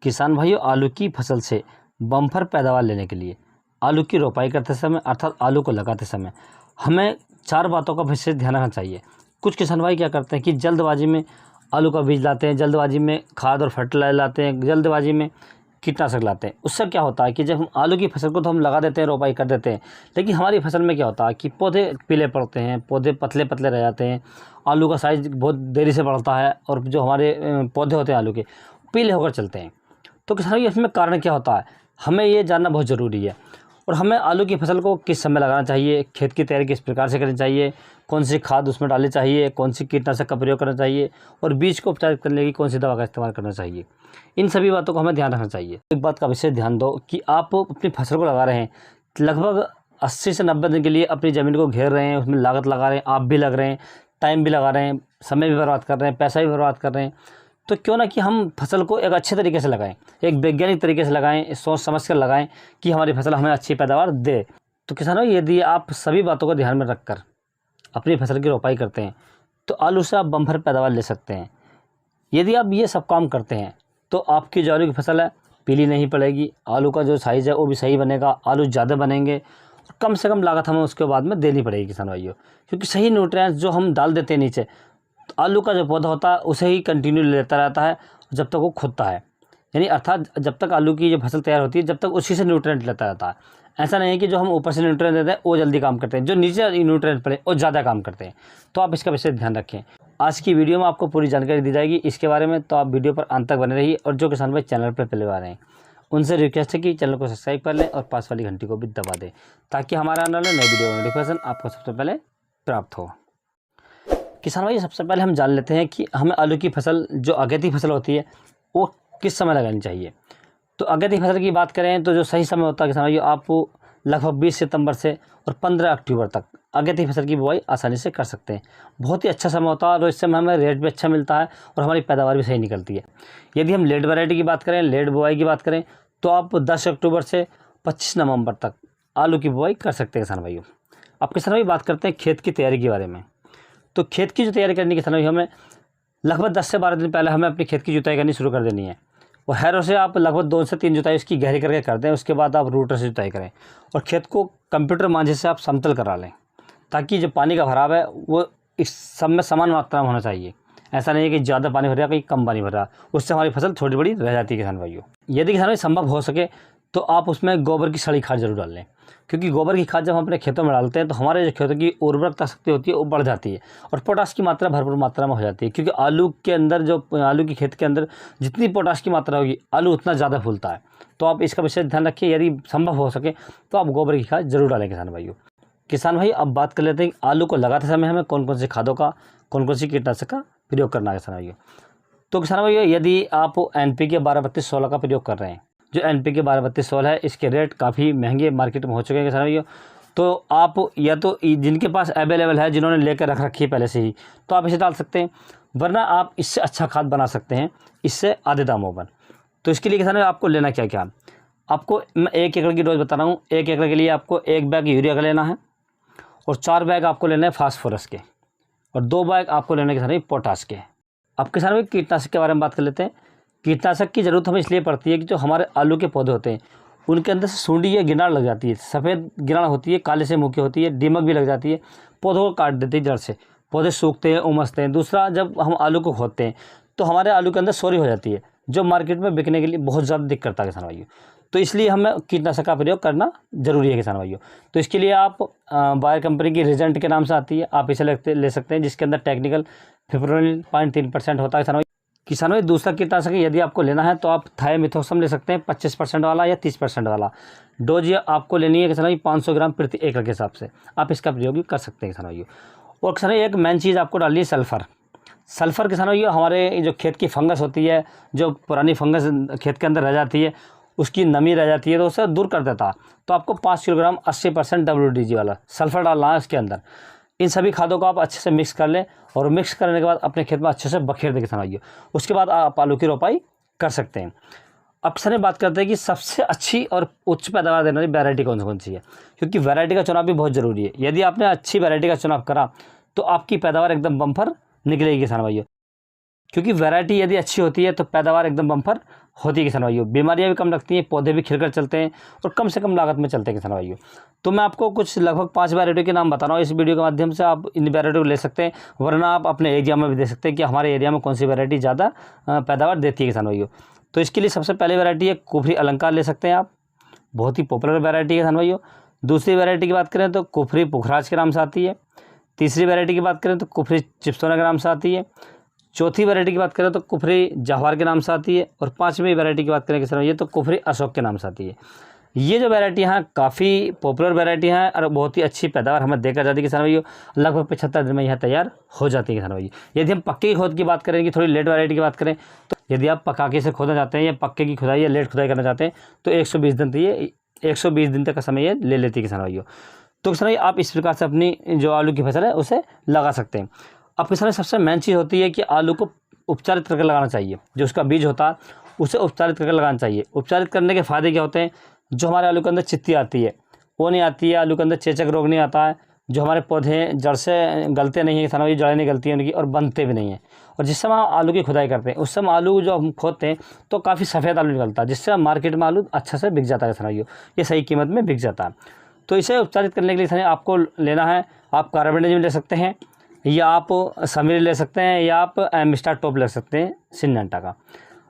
किसान भाइयों, आलू की फसल से बम्पर पैदावार लेने के लिए आलू की रोपाई करते समय अर्थात आलू को लगाते समय हमें 4 बातों का विशेष ध्यान रखना चाहिए। कुछ किसान भाई क्या करते हैं कि जल्दबाजी में आलू का बीज लाते हैं, जल्दबाजी में खाद और फर्टिलाइजर लाते हैं, जल्दबाजी में कीटनाशक लाते हैं। उससे क्या होता है कि जब हम आलू की फसल को तो हम लगा देते हैं, रोपाई कर देते हैं, लेकिन हमारी फसल में क्या होता है कि पौधे पीले पड़ते हैं, पौधे पतले पतले रह जाते हैं, आलू का साइज़ बहुत देरी से बढ़ता है और जो हमारे पौधे होते हैं आलू के पीले होकर चलते हैं। तो किसानों इसमें कारण क्या होता है, हमें ये जानना बहुत ज़रूरी है। और हमें आलू की फसल को किस समय लगाना चाहिए, खेत की तैयारी किस प्रकार से करनी चाहिए, कौन सी खाद उसमें डालनी चाहिए, कौन सी कीटनाशक का प्रयोग करना चाहिए और बीज को उपचारित करने की कौन सी दवा का इस्तेमाल करना चाहिए, इन सभी बातों को हमें ध्यान रखना चाहिए। एक बात का विशेष ध्यान दो कि आप अपनी फसल को लगा रहे हैं, लगभग 80 से 90 दिन के लिए अपनी ज़मीन को घेर रहे हैं, उसमें लागत लगा रहे हैं, आप भी लग रहे हैं, टाइम भी लगा रहे हैं, समय भी बर्बाद कर रहे हैं, पैसा भी बर्बाद कर रहे हैं। तो क्यों ना कि हम फसल को एक अच्छे तरीके से लगाएं, एक वैज्ञानिक तरीके से लगाएं, सोच समझ कर लगाएं कि हमारी फसल हमें अच्छी पैदावार दे। तो किसानों, यदि आप सभी बातों को ध्यान में रखकर अपनी फसल की रोपाई करते हैं तो आलू से आप बम्पर पैदावार ले सकते हैं। यदि आप ये सब काम करते हैं तो आपकी जो आलू की फसल है पीली नहीं पड़ेगी, आलू का जो साइज़ है वो भी सही बनेगा, आलू ज़्यादा बनेंगे और कम से कम लागत हमें उसके बाद में देनी पड़ेगी किसान भाइयों, क्योंकि सही न्यूट्रिएंट्स जो हम डाल देते हैं नीचे, तो आलू का जो पौधा होता है उसे ही कंटिन्यू लेता रहता है जब तक वो खुदता है, यानी अर्थात जब तक आलू की जो फसल तैयार होती है जब तक उसी से न्यूट्रिएंट लेता रहता है। ऐसा नहीं है कि जो हम ऊपर से न्यूट्रिएंट देते हैं वो जल्दी काम करते हैं, जो नीचे न्यूट्रिएंट पड़े वो ज़्यादा काम करते हैं। तो आप इसका विशेष ध्यान रखें। आज की वीडियो में आपको पूरी जानकारी दी जाएगी इसके बारे में, तो आप वीडियो पर अंत तक बने रहिए। और जो किसान भाई चैनल पर पहले बार हैं उनसे रिक्वेस्ट है कि चैनल को सब्सक्राइब कर लें और पास वाली घंटी को भी दबा दें, ताकि हमारा आने वाले नए वीडियो नोटिफिकेशन आपको सबसे पहले प्राप्त हो। किसान भाई, सबसे पहले हम जान लेते हैं कि हमें आलू की फसल जो अगेती फसल होती है वो किस समय लगानी चाहिए। तो अगेती फसल की बात करें तो जो सही समय होता है किसान भाई, आप लगभग 20 सितंबर से और 15 अक्टूबर तक अगेती फसल की बुआई आसानी से कर सकते हैं। बहुत ही अच्छा समय होता है और इस समय हमें रेट भी अच्छा मिलता है और हमारी पैदावार भी सही निकलती है। यदि हम लेट वैरायटी की बात करें, लेट बुआई की बात करें, तो आप 10 अक्टूबर से 25 नवंबर तक आलू की बुआई कर सकते हैं किसान भाइयों। अब किसान भाई बात करते हैं खेत की तैयारी के बारे में। तो खेत की जो तैयारी करनी है किसान भाई, हमें लगभग 10 से 12 दिन पहले हमें अपनी खेत की जुताई करनी शुरू कर देनी है। और हैरों से आप लगभग 2 से 3 जुताई उसकी गहरी करके कर दें, उसके बाद आप रूटर से जुताई करें और खेत को कंप्यूटर मांझे से आप समतल करा लें, ताकि जो पानी का भराव है वो इस सब में समान मात्रा में होना चाहिए। ऐसा नहीं है कि ज़्यादा पानी भर रहा है, कहीं कम पानी भर रहा है, उससे हमारी फसल छोटी बड़ी रह जाती है किसान भाइयों। यदि किसान भाई संभव हो सके तो आप उसमें गोबर की सड़ी खाद जरूर डाल लें, क्योंकि गोबर की खाद जब हम अपने खेतों में डालते हैं तो हमारे जो खेतों की उर्वरकता शक्ति होती है वो बढ़ जाती है और पोटाश की मात्रा भरपूर मात्रा में हो जाती है। क्योंकि आलू के अंदर जो आलू की खेत के अंदर जितनी पोटाश की मात्रा होगी आलू उतना ज़्यादा फूलता है। तो आप इसका विशेष ध्यान रखिए। यदि संभव हो सके तो आप गोबर की खाद जरूर डालें किसान भाइयों। किसान भाई, अब बात कर लेते हैं आलू को लगाते समय हमें कौन कौन सी खादों का, कौन कौन सी कीटनाशक का प्रयोग करना है किसान भाइयों। तो किसान भाइयों, यदि आप NPK 12-32-16 का प्रयोग कर रहे हैं, जो NPK 12-32-16 है इसके रेट काफ़ी महंगे मार्केट में हो चुके हैं किसान भाइयों। तो आप या तो जिनके पास अवेलेबल है, जिन्होंने लेकर रख रखी है पहले से ही, तो आप इसे डाल सकते हैं, वरना आप इससे अच्छा खाद बना सकते हैं इससे आधे दामों पर। तो इसके लिए किसान भाई आपको लेना क्या क्या, आपको मैं 1 एकड़ की डोज बता रहा हूँ। 1 एकड़ के लिए आपको 1 बैग यूरिया का लेना है और 4 बैग आपको लेना है फास्फोरस के और 2 बैग आपको लेने के किसान भाई पोटाश के। अब किसान भाई कीटनाशक के बारे में बात कर लेते हैं। कीटनाशक की ज़रूरत हमें इसलिए पड़ती है कि जो हमारे आलू के पौधे होते हैं उनके अंदर से सूंडी या गिनार लग जाती है, सफ़ेद गिनार होती है, काले से मुँह की होती है, दीमक भी लग जाती है, पौधों को काट देती है जड़ से, पौधे सूखते हैं, उमसते हैं। दूसरा, जब हम आलू को खोदते हैं तो हमारे आलू के अंदर सोरी हो जाती है, जो मार्केट में बिकने के लिए बहुत ज़्यादा दिक्कत करता है किसान भाइयों। तो इसलिए हमें कीटनाशक का प्रयोग करना जरूरी है किसान भाइयों। तो इसके लिए आप बायर कंपनी की रिजेंट के नाम से आती है, आप इसे ले सकते हैं, जिसके अंदर टेक्निकल 0.3% होता है किसान भाई। दूसरा कीटनाशक यदि आपको लेना है तो आप थायोमिथोक्सम ले सकते हैं, 25% वाला या 30% वाला डोज आपको लेनी है किसान भाई, 500 ग्राम प्रति एकड़ के हिसाब से आप इसका प्रयोग भी कर सकते हैं किसान भाइयों। और किसान भाई, एक मेन चीज़ आपको डालनी है सल्फ़र। सल्फ़र किसान भाइयों हमारे जो खेत की फंगस होती है, जो पुरानी फंगस खेत के अंदर रह जाती है, उसकी नमी रह जाती है, तो उसे दूर कर देता है। तो आपको 5 किलोग्राम 80% WDG वाला सल्फ़र डालना है उसके अंदर। इन सभी खादों को आप अच्छे से मिक्स कर लें और मिक्स करने के बाद अपने खेत में अच्छे से बखेर दें किसान भाइयों। उसके बाद आप आलू की रोपाई कर सकते हैं। अब किसान बात करते हैं कि सबसे अच्छी और उच्च पैदावार देने वाली वैरायटी कौन सी है, क्योंकि वैरायटी का चुनाव भी बहुत ज़रूरी है। यदि आपने अच्छी वैरायटी का चुनाव करा तो आपकी पैदावार एकदम बम्पर निकलेगी किसान भाइयों, क्योंकि वैरायटी यदि अच्छी होती है तो पैदावार एकदम बम्पर होती है किसान भाइयों, बीमारियां भी कम लगती हैं, पौधे भी खिलकर चलते हैं और कम से कम लागत में चलते हैं किसान भाइयों। तो मैं आपको कुछ लगभग 5 वैरायटी के नाम बता रहा हूँ इस वीडियो के माध्यम से, आप इन वैरायटी को ले सकते हैं, वरना आप अपने एरिया में भी दे सकते हैं कि हमारे एरिया में कौन सी वैरायटी ज़्यादा पैदावार देती है किसान भाइयों। तो इसके लिए सबसे पहले वैरायटी है कुफरी अलंकार, ले सकते हैं आप, बहुत ही पॉपुलर वैरायटी है किसान भाइयों। दूसरी वैरायटी की बात करें तो कुफरी पुखराज के नाम से आती है। तीसरी वैरायटी की बात करें तो कुफरी चिप्सोना के नाम से आती है। चौथी वैरायटी की बात करें तो कुफरी जवाहर के नाम से आती है। और पांचवी वैरायटी की बात करें किसान भाइयों तो कुफरी अशोक के नाम से आती है। ये जो वैरायटी हैं काफ़ी पॉपुलर वैरायटी हैं और बहुत ही अच्छी पैदावार हमें देकर जाती है किसान भाइयों, लगभग 75 दिन में यह तैयार हो जाती है किसान भाइयों। यदि हम पक्के की खोद की बात करें कि थोड़ी लेट वैरायटी की बात करें, तो यदि आप पकाके से खोदना चाहते हैं या पक्के की खुदाई या लेट खुदाई करना चाहते हैं तो 120 दिन ये 120 दिन तक का समय ये ले लेती है किसान भाइयों। तो किसान भाई आप इस प्रकार से अपनी जो आलू की फसल है उसे लगा सकते हैं। अब किसान सबसे मेन चीज़ होती है कि आलू को उपचारित करके लगाना चाहिए, जो उसका बीज होता है उसे उपचारित करके लगाना चाहिए। उपचारित करने के फ़ायदे क्या होते हैं, जो हमारे आलू के अंदर चित्ती आती है वो नहीं आती है, आलू के अंदर चेचक रोग नहीं आता है, जो हमारे पौधे जड़ से गलते नहीं है किसान भाई, जड़ें नहीं गलती हैं उनकी और बनते भी नहीं हैं। और जिस समय हम आलू की खुदाई करते हैं उस समय आलू जो हम खोदते हैं तो काफ़ी सफ़ेद आलू निकलता है, जिससे मार्केट में आलू अच्छा से बिक जाता है किसान भाइयों, ये सही कीमत में बिक जाता है। तो इसे उपचारित करने के लिए आपको लेना है, आप कार्बेंडाजिम ले सकते हैं या आप समीर ले सकते हैं या आप एमिस्टार टॉप ले सकते हैं सिंजेंटा का।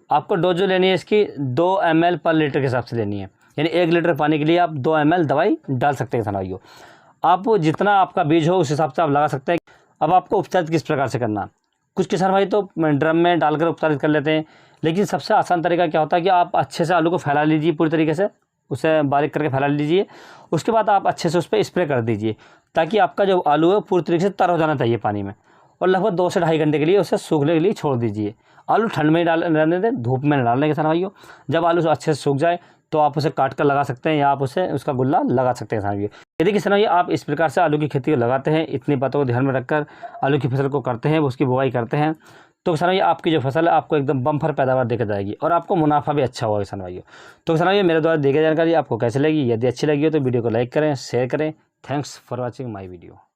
आपको डोज जो लेनी है इसकी 2 ml पर लीटर के हिसाब से लेनी है, यानी 1 लीटर पानी के लिए आप 2 ml दवाई डाल सकते हैं किसान भाइयों। आप जितना आपका बीज हो उस हिसाब से आप लगा सकते हैं। अब आपको उपचारित किस प्रकार से करना, कुछ किसान भाई तो ड्रम में डालकर उपचारित कर लेते हैं, लेकिन सबसे आसान तरीका क्या होता है कि आप अच्छे से आलू को फैला लीजिए, पूरी तरीके से उसे बारीक करके फैला लीजिए, उसके बाद आप अच्छे से उस पर स्प्रे कर दीजिए, ताकि आपका जो आलू है पूरी तरीके से तर हो जाना चाहिए पानी में, और लगभग 2 से 2.5 घंटे के लिए उसे सूखने के लिए छोड़ दीजिए। आलू ठंड में ही रहने दें, धूप में न डालने किसान भाइयों। जब आलू अच्छे से सूख जाए तो आप उसे काट कर लगा सकते हैं या आप उसे उसका गुल्ला लगा सकते हैं किसान भाइयों। यदि किसान भाई आप इस प्रकार से आलू की खेती को लगाते हैं, इतनी बातों को ध्यान में रखकर आलू की फसल को करते हैं, उसकी बुवाई करते हैं, तो किसान भाई आपकी जो फसल है आपको एकदम बम्पर पैदावार देकर जाएगी और आपको मुनाफा भी अच्छा होगा किसान भाइयों। तो किसान भाई मेरे द्वारा दी गई जानकारी आपको कैसी लगी, यदि अच्छी लगी हो तो वीडियो को लाइक करें, शेयर करें। Thanks for watching my video.